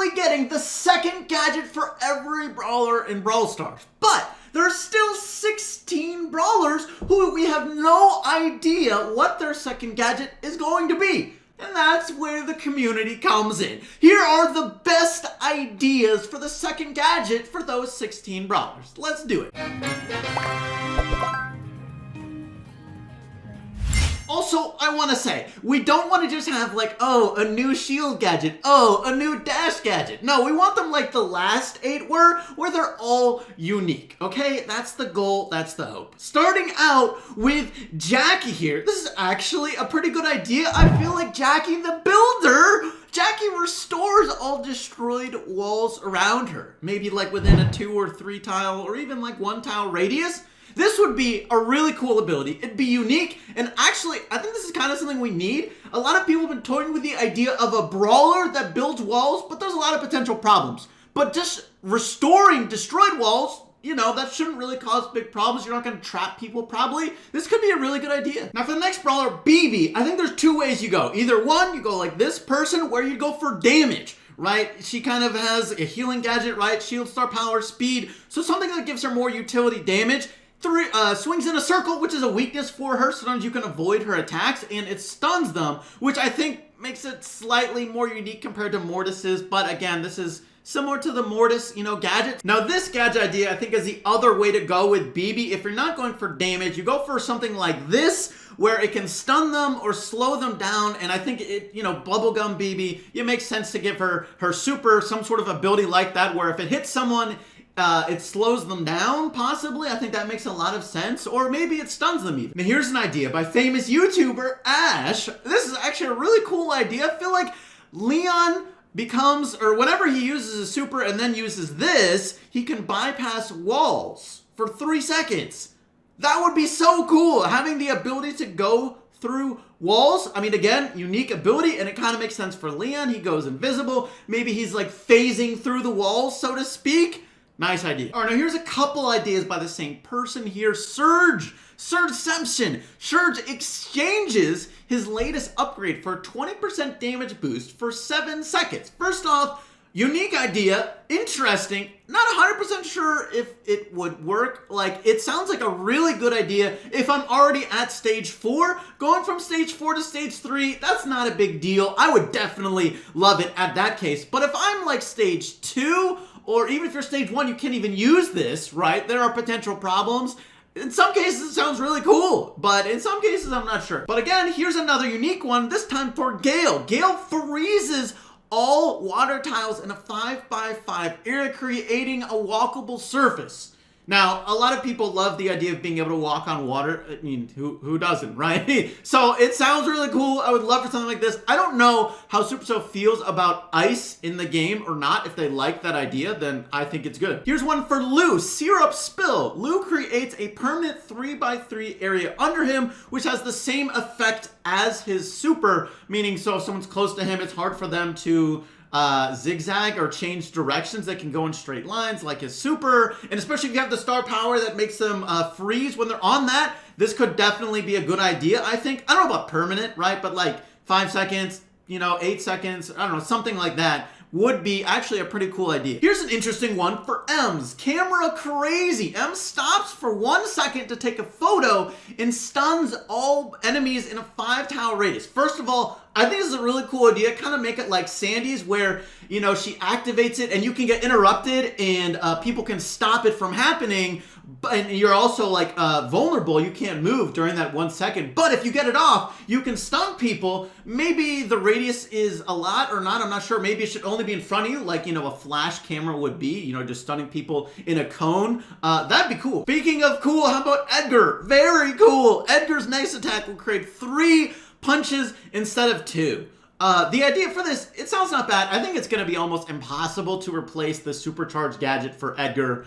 finally getting the second gadget for every brawler in Brawl Stars. But there are still 16 brawlers who we have no idea what their second gadget is going to be. And that's where the community comes in. Here are the best ideas for the second gadget for those 16 brawlers. Let's do it. Also, I want to say, we don't want to just have like, oh, a new shield gadget, oh, a new dash gadget. No, we want them like the last 8 were, where they're all unique, okay? That's the goal, that's the hope. Starting out with Jacky here. This is actually a pretty good idea. I feel like Jacky the Builder, Jacky restores all destroyed walls around her. Maybe like within a 2 or 3 tile, or even like 1 tile radius. This would be a really cool ability. It'd be unique, and actually, I think this is kind of something we need. A lot of people have been toying with the idea of a brawler that builds walls, but there's a lot of potential problems. But just restoring destroyed walls, you know, that shouldn't really cause big problems. You're not going to trap people, probably. This could be a really good idea. Now, for the next brawler, BB, I think there's 2 ways you go. Either one, you go like this person, where you go for damage. Right? She kind of has a healing gadget, right? Shield star power, speed. So something that gives her more utility damage. Swings in a circle, which is a weakness for her. Sometimes you can avoid her attacks, and it stuns them, which I think makes it slightly more unique compared to Mortis's. But again, this is similar to the Mortis, you know, gadget. Now, this gadget idea, I think, is the other way to go with BB. If you're not going for damage, you go for something like this, where it can stun them or slow them down. And I think it, you know, Bubblegum BB, it makes sense to give her super, some sort of ability like that, where if it hits someone, it slows them down, possibly. I think that makes a lot of sense. Or maybe it stuns them even. Now, here's an idea by famous YouTuber Ash. This is actually a really cool idea. I feel like Leon becomes, or whenever he uses a super and then uses this, he can bypass walls for 3 seconds. That would be so cool, having the ability to go through walls. I mean, again, unique ability, and it kind of makes sense for Leon. He goes invisible. Maybe he's like phasing through the walls, so to speak. Nice idea. All right, now here's a couple ideas by the same person here. Surge Simpson. Surge exchanges his latest upgrade for a 20% damage boost for 7 seconds. First off, unique idea, interesting. Not 100% sure if it would work. Like, it sounds like a really good idea. If I'm already at stage 4, going from stage 4 to stage 3, that's not a big deal. I would definitely love it at that case. But if I'm like stage 2, or even if you're stage 1, you can't even use this, right? There are potential problems. In some cases, it sounds really cool, but in some cases, I'm not sure. But again, here's another unique one, this time for Gale. Gale freezes all water tiles in a 5x5 area, creating a walkable surface. Now, a lot of people love the idea of being able to walk on water. I mean, who doesn't, right? So it sounds really cool. I would love for something like this. I don't know how Supercell feels about ice in the game or not. If they like that idea, then I think it's good. Here's one for Lou, Syrup Spill. Lou creates a permanent 3x3 area under him, which has the same effect as his super, meaning so if someone's close to him, it's hard for them to zigzag or change directions. That can go in straight lines like his super, and especially if you have the star power that makes them freeze when they're on that, this could definitely be a good idea, I think. I don't know about permanent, right? But like 5 seconds, you know, 8 seconds, I don't know, something like that would be actually a pretty cool idea. Here's an interesting one for Ems. Camera Crazy. Ems stops for 1 second to take a photo and stuns all enemies in a 5 tile radius. First of all, I think this is a really cool idea. Kind of make it like Sandy's, where, you know, she activates it and you can get interrupted and people can stop it from happening. And you're also like vulnerable. You can't move during that 1 second. But if you get it off, you can stun people. Maybe the radius is a lot or not. I'm not sure. Maybe it should only be in front of you, like, you know, a flash camera would be, you know, just stunning people in a cone. That'd be cool. Speaking of cool, how about Edgar? Very cool. Edgar's next attack will create 3 punches instead of 2. The idea for this, it sounds not bad. I think it's going to be almost impossible to replace the supercharged gadget for Edgar.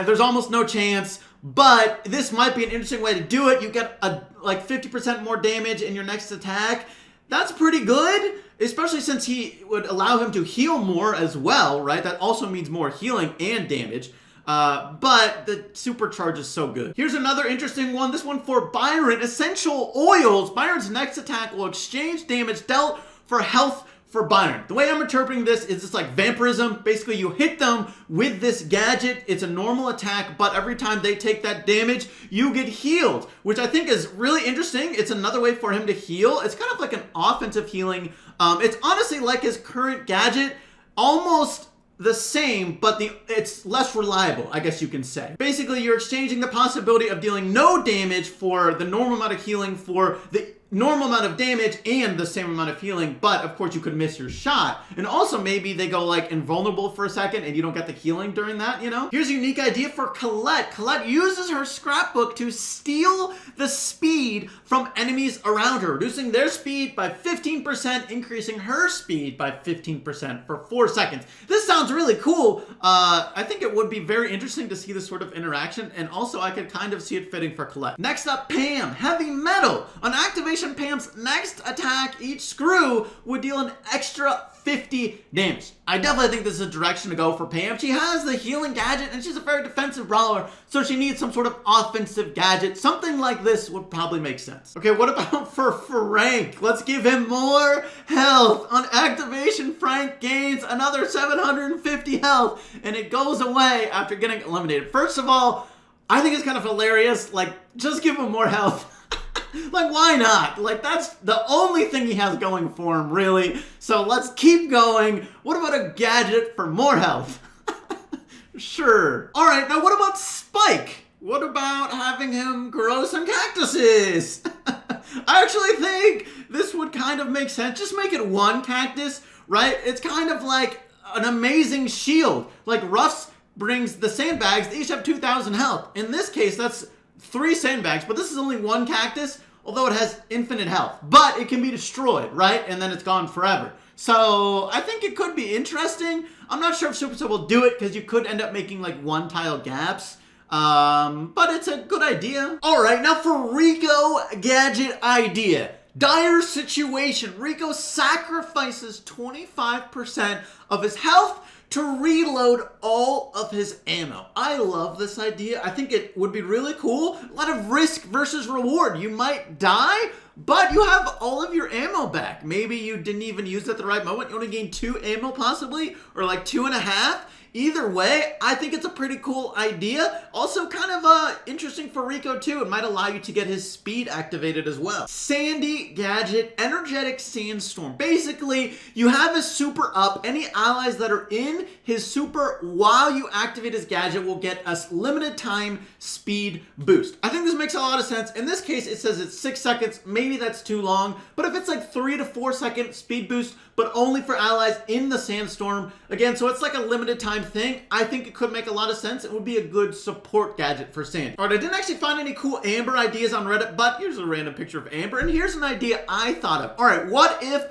There's almost no chance, but this might be an interesting way to do it. You get like 50% more damage in your next attack. That's pretty good, especially since he would allow him to heal more as well, right? That also means more healing and damage. But the supercharge is so good. Here's another interesting one. This one for Byron. Essential Oils. Byron's next attack will exchange damage dealt for health for Byron. The way I'm interpreting this is it's like vampirism. Basically, you hit them with this gadget. It's a normal attack, but every time they take that damage, you get healed, which I think is really interesting. It's another way for him to heal. It's kind of like an offensive healing. It's honestly like his current gadget, almost the same, but it's less reliable, I guess you can say. Basically, you're exchanging the possibility of dealing no damage for the normal amount of healing for the normal amount of damage and the same amount of healing, but of course you could miss your shot. And also maybe they go like invulnerable for a second and you don't get the healing during that, you know? Here's a unique idea for Colette. Colette uses her scrapbook to steal the speed from enemies around her, reducing their speed by 15%, increasing her speed by 15% for 4 seconds. This sounds really cool. I think it would be very interesting to see this sort of interaction, and also I could kind of see it fitting for Colette. Next up, Pam, Heavy Metal. On activation, Pam's next attack, each screw, would deal an extra 50 damage. I definitely think this is a direction to go for Pam. She has the healing gadget and she's a very defensive brawler, so she needs some sort of offensive gadget. Something like this would probably make sense. Okay, what about for Frank? Let's give him more health. On activation, Frank gains another 750 health and it goes away after getting eliminated. First of all, I think it's kind of hilarious. Like, just give him more health. Like, why not? Like, that's the only thing he has going for him, really. So let's keep going. What about a gadget for more health? Sure. All right, now what about Spike? What about having him grow some cactuses? I actually think this would kind of make sense. Just make it one cactus, right? It's kind of like an amazing shield. Like Ruff's brings the sandbags. They each have 2,000 health. In this case, that's 3 sandbags, but this is only 1 cactus, although it has infinite health. But it can be destroyed, right? And then it's gone forever. So I think it could be interesting. I'm not sure if Supercell will do it because you could end up making like 1 tile gaps. But it's a good idea. All right, now for Rico gadget idea. Dire situation. Rico sacrifices 25% of his health to reload all of his ammo. I love this idea. I think it would be really cool. A lot of risk versus reward. You might die, but you have all of your ammo back. Maybe you didn't even use it at the right moment. You only gained 2 ammo possibly, or like 2.5. Either way, I think it's a pretty cool idea. Also kind of interesting for Rico too. It might allow you to get his speed activated as well. Sandy gadget, energetic sandstorm. Basically, you have his super up. Any allies that are in his super while you activate his gadget will get a limited time speed boost. I think this makes a lot of sense. In this case, it says it's 6 seconds. Maybe that's too long, but if it's like 3 to 4 second speed boost, but only for allies in the sandstorm, again, so it's like a limited time thing. I think it could make a lot of sense. It would be a good support gadget for Sandy. All right, I didn't actually find any cool Amber ideas on Reddit, but here's a random picture of Amber, and here's an idea I thought of. All right, what if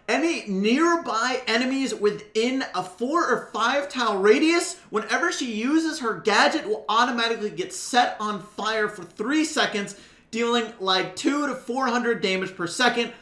any nearby enemies within a 4 or 5 tile radius, whenever she uses her gadget, will automatically get set on fire for 3 seconds, dealing like 200 to 400 damage per second.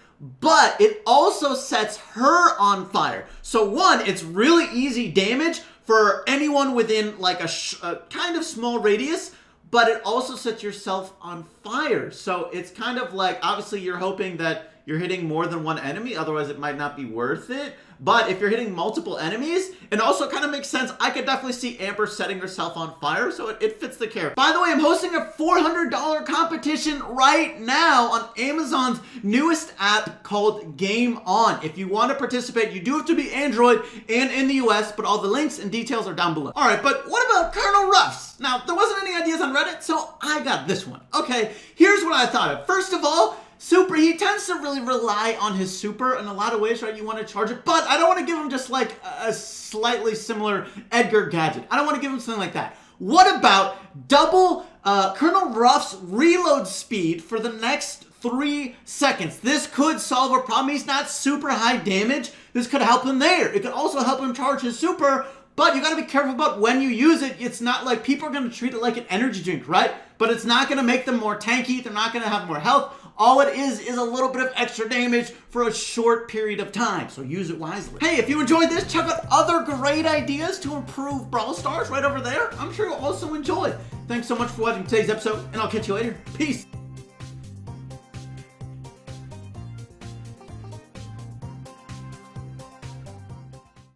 But it also sets her on fire. So 1, it's really easy damage for anyone within like a kind of small radius, but it also sets yourself on fire. So it's kind of like, obviously you're hoping that you're hitting more than 1 enemy, otherwise it might not be worth it. But if you're hitting multiple enemies, it also kind of makes sense. I could definitely see Amber setting herself on fire, so it fits the character. By the way, I'm hosting a $400 competition right now on Amazon's newest app called Game On. If you want to participate, you do have to be Android and in the US, but all the links and details are down below. All right, but what about Colonel Ruffs? Now, there wasn't any ideas on Reddit, so I got this one. Okay, here's what I thought of. First of all, super, he tends to really rely on his super in a lot of ways, right? You want to charge it, but I don't want to give him just like a slightly similar Edgar gadget. I don't want to give him something like that. What about double Colonel Ruff's reload speed for the next 3 seconds? This could solve a problem. He's not super high damage. This could help him there. It could also help him charge his super, but you got to be careful about when you use it. It's not like people are going to treat it like an energy drink, right? But it's not going to make them more tanky. They're not going to have more health. All it is a little bit of extra damage for a short period of time, so use it wisely. Hey, if you enjoyed this, check out other great ideas to improve Brawl Stars right over there. I'm sure you'll also enjoy. Thanks so much for watching today's episode, and I'll catch you later. Peace.